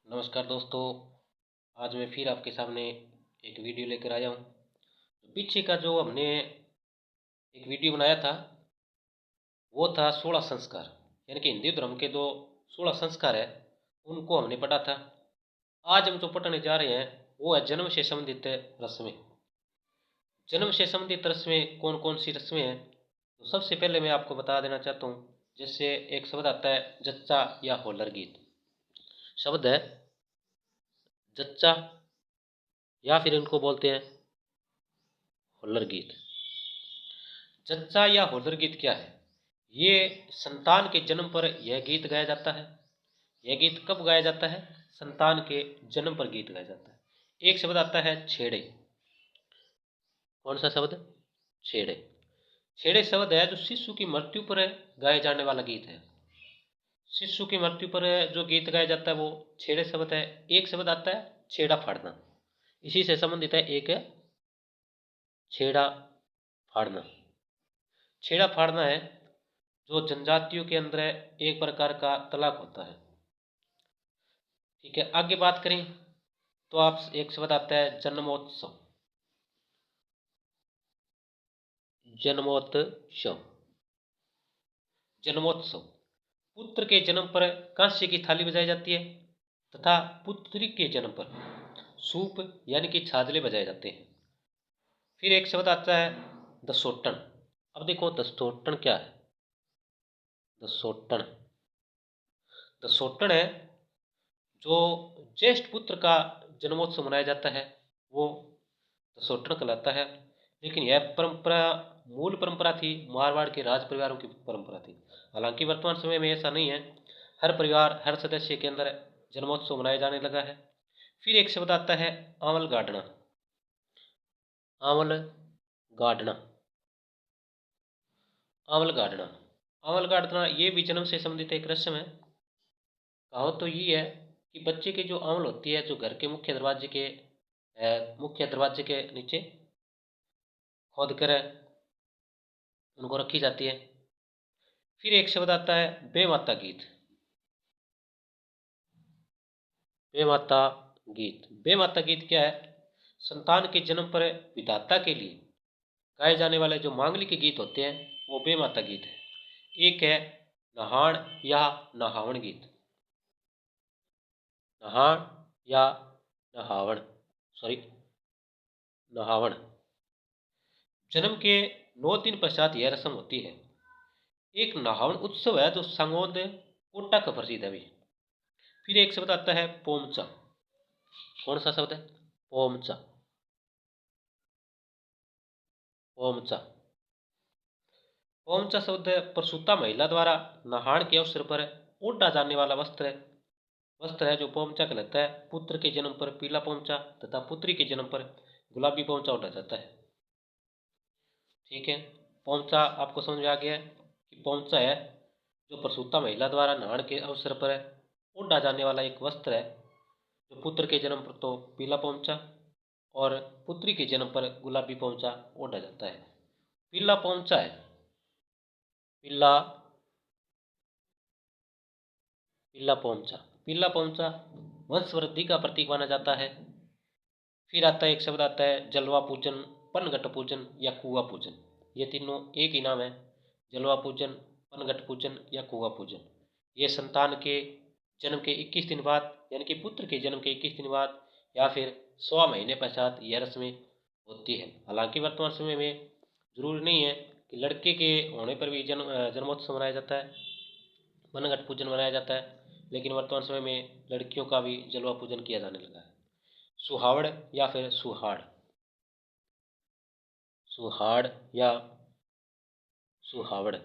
नमस्कार दोस्तों। आज मैं फिर आपके सामने एक वीडियो लेकर आया हूँ। पीछे का जो हमने एक वीडियो बनाया था वो था 16 संस्कार, यानी कि हिंदू धर्म के जो 16 संस्कार है उनको हमने पढ़ा था। आज हम जो पढ़ने जा रहे हैं वो है जन्म से संबंधित रस्में। जन्म से संबंधित रस्में कौन कौन सी रस्में हैं, तो सबसे पहले मैं आपको बता देना चाहता हूँ। जैसे एक शब्द आता है जच्चा या होलर गीत। शब्द है जच्चा या फिर इनको बोलते हैं होलर गीत। जच्चा या होलर गीत क्या है? ये संतान के जन्म पर यह गीत गाया जाता है। यह गीत कब गाया जाता है? संतान के जन्म पर गीत गाया जाता है। एक शब्द आता है छेड़े। कौन सा शब्द? छेड़े। छेड़े शब्द है जो शिशु की मृत्यु पर गाए जाने वाला गीत है। शिशु की मृत्यु पर जो गीत गाया जाता है वो छेड़े शब्द है। एक शब्द आता है छेड़ा फाड़ना, इसी से संबंधित है। एक है छेड़ा फाड़ना। छेड़ा फाड़ना है जो जनजातियों के अंदर एक प्रकार का तलाक होता है। ठीक है, आगे बात करें तो आप एक शब्द आता है जन्मोत्सव। जन्मोत्सव। जन्मोत्सव पुत्र के जन्म पर कांस्य की थाली बजाई जाती है तथा पुत्री के जन्म पर सूप यानी कि छाजले बजाए जाते हैं। फिर एक शब्द आता है दसोटन। अब देखो दसोटन क्या है? दसोटन। दसोटन है जो ज्येष्ठ पुत्र का जन्मोत्सव मनाया जाता है वो दसोटन कहलाता है। लेकिन यह परंपरा मूल परंपरा थी मारवाड़ के राज परिवारों की परंपरा थी। हालांकि वर्तमान समय में ऐसा नहीं है, हर परिवार हर सदस्य के अंदर जन्मोत्सव मनाया जाने लगा है। फिर एक शब्द आता है आंवल गाड़ना। आंवल गाड़ना। आंवल गाड़ना। आंवल गाड़ना ये भी जन्म से संबंधित एक रस्म है। कहावत तो ये है कि बच्चे की जो आंवल होती है जो घर के मुख्य दरवाजे के नीचे खोद कर उनको रखी जाती है। फिर एक शब्द आता है बेमाता गीत। बेमाता गीत। बेमाता गीत क्या है? संतान के जन्म पर विधाता के लिए गाए जाने वाले जो मांगलिक गीत होते हैं वो बेमाता गीत है। एक है नहाण या नहावण गीत। नहाण या नहावण, सॉरी, नहावण। जन्म के 9 दिन पश्चात यह रस्म होती है। एक नहावण उत्सव है जो सांगोद कोटा का प्रसिद्ध है भी। फिर एक शब्द आता है पोमचा। कौन सा शब्द है? पोमचा। पोमचा। पोमचा शब्द प्रसूता महिला द्वारा नहाण के अवसर पर ओढ़ा जाने वाला वस्त्र है जो पोमचा कहलाता है। पुत्र के जन्म पर पीला पोमचा तथा पुत्री के जन्म पर गुलाबी पोमचा ओढ़ा जाता है। ठीक है, पोमचा आपको समझ में आ गया है कि पोमचा है जो प्रसूता महिला द्वारा नहाण के अवसर पर ओढ़ा जाने वाला एक वस्त्र है। जो पुत्र के जन्म पर तो पीला पोमचा और पुत्री के जन्म पर गुलाबी पोमचा ओढ़ा जाता है। पीला पोमचा है पीला पीला पोमचा। पीला पोमचा वंशवृद्धि का प्रतीक माना जाता है। फिर आता है एक शब्द आता है जलवा पूजन, पनघट पूजन या कुआ पूजन। ये तीनों एक ही नाम है। जलवा पूजन, पनघट पूजन या कुआ पूजन। ये संतान के जन्म के 21 दिन बाद यानी कि पुत्र के जन्म के 21 दिन बाद या फिर 100 महीने पश्चात यह रस्में होती है। हालांकि वर्तमान समय में जरूरी नहीं है कि लड़के के होने पर भी जन्मोत्सव मनाया जाता है, वनघट पूजन मनाया जाता है। लेकिन वर्तमान समय में लड़कियों का भी जलवा पूजन किया जाने लगा है। सुहावड़ या फिर सुहाड़। सुहाड़ या सुहावड़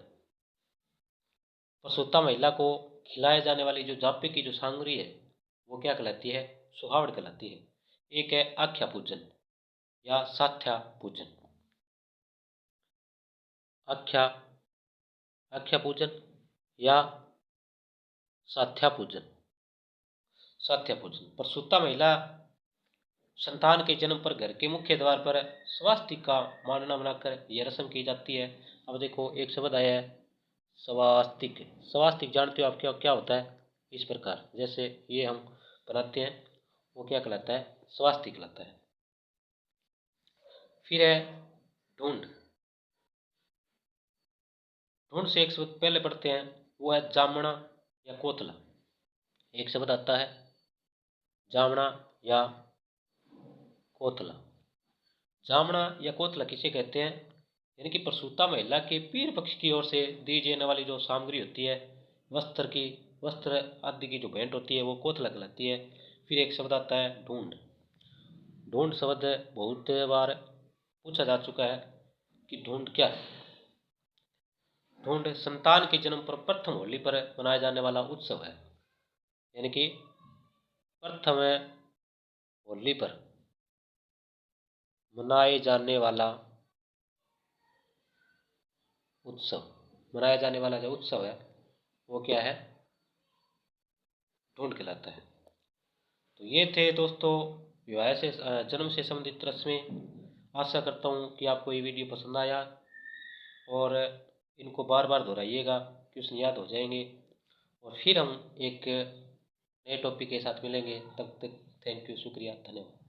प्रसूता महिला को खिलाए जाने वाली जो जापे की जो सामग्री है वो क्या कहलाती है? सुहावड़ कहलाती है। एक है आख्या पूजन या साथ्या पूजन। आख्या आख्या पूजन या साथ्या पूजन। साथ्या पूजन प्रसूता महिला संतान के जन्म पर घर के मुख्य द्वार पर स्वास्तिक का मानना बनाकर यह रस्म की जाती है। अब देखो एक शब्द आया है स्वास्तिक। स्वास्तिक जानते हो आप क्या क्या होता है? इस प्रकार जैसे ये हम बनाते हैं वो क्या कहलाता है? स्वास्तिक कहलाता है। फिर है ढूंढ। ढूंढ से एक शब्द पहले पढ़ते हैं, वो है जामना या कोतला। एक शब्द आता है जामना या कोतला। जामना या कोतला किसे कहते हैं? यानी कि प्रसूता महिला के पीर पक्ष की ओर से दी जाने वाली जो सामग्री होती है, वस्त्र आदि की जो भेंट होती है वो कोतला कहलाती है। फिर एक शब्द आता है ढूंढ। ढूंढ शब्द बहुत बार पूछा जा चुका है कि ढूंढ क्या है। ढूंढ संतान के जन्म पर प्रथम होली पर मनाया जाने वाला उत्सव है। यानी कि प्रथम होली पर मनाए जाने वाला जो उत्सव है वो क्या है? ढूंढ कहलाता है। तो ये थे दोस्तों विवाह से जन्म से संबंधित रस्में। आशा करता हूँ कि आपको ये वीडियो पसंद आया और इनको बार बार दोहराइएगा, क्वेश्चन याद हो जाएंगे। और फिर हम एक नए टॉपिक के साथ मिलेंगे। तब तक थैंक यू, शुक्रिया, धन्यवाद।